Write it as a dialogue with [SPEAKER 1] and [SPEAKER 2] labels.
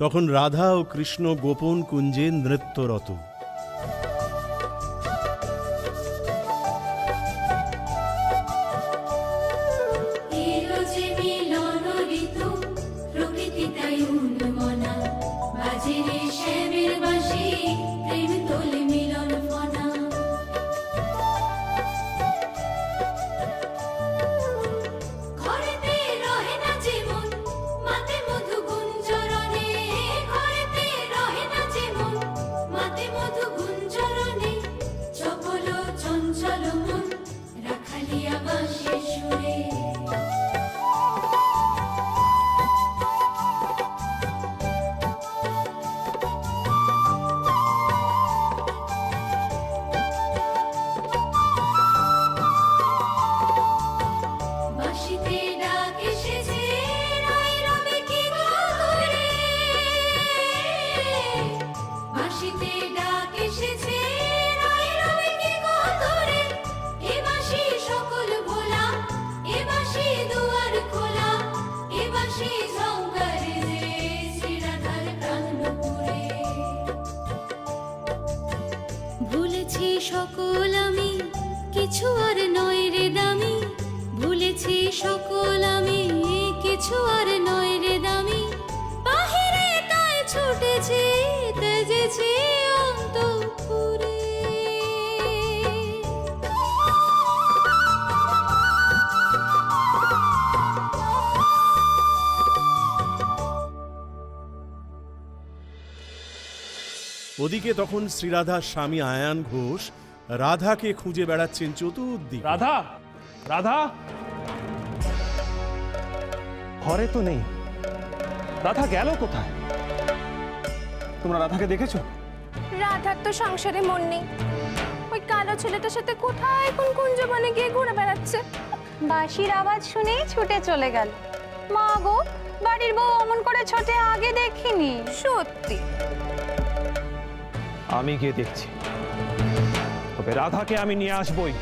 [SPEAKER 1] তখন রাধা ও কৃষ্ণ গোপন কুঞ্জে নৃত্যরত।
[SPEAKER 2] ভুলেছি সকল আমি, কিছু আর নয় রে দামি। ভুলেছি সকল আমি, কিছু আর নয় রে দামি। বাহিরে তাই ছুটেছি, তেজেছি অন্তঃপুরে।
[SPEAKER 1] ওদিকে তখন শ্রীরাধার স্বামী আয়ান ঘোষ রাধাকে খুঁজে বেড়াচ্ছেন চতুর্দিকে।
[SPEAKER 3] রাধা, রাধা ঘরে তো নেই। রাধা গেল কোথায়? তোমরা রাধাকে দেখেছো?
[SPEAKER 4] রাধার তো সংসারে মন নেই, ওই কালো ছেলেটার সাথে কোথায় কোন কুঞ্জবনে গিয়ে ঘুরে বেড়াচ্ছে। বাঁশির আওয়াজ শুনেই ছুটে চলে গেল। মা গো, বাড়ির বউ অমন করে ছোটে আগে দেখিনি। সত্যি
[SPEAKER 3] আমি গিয়ে দেখছি, তবে রাধাকে আমি নিয়ে আসবই।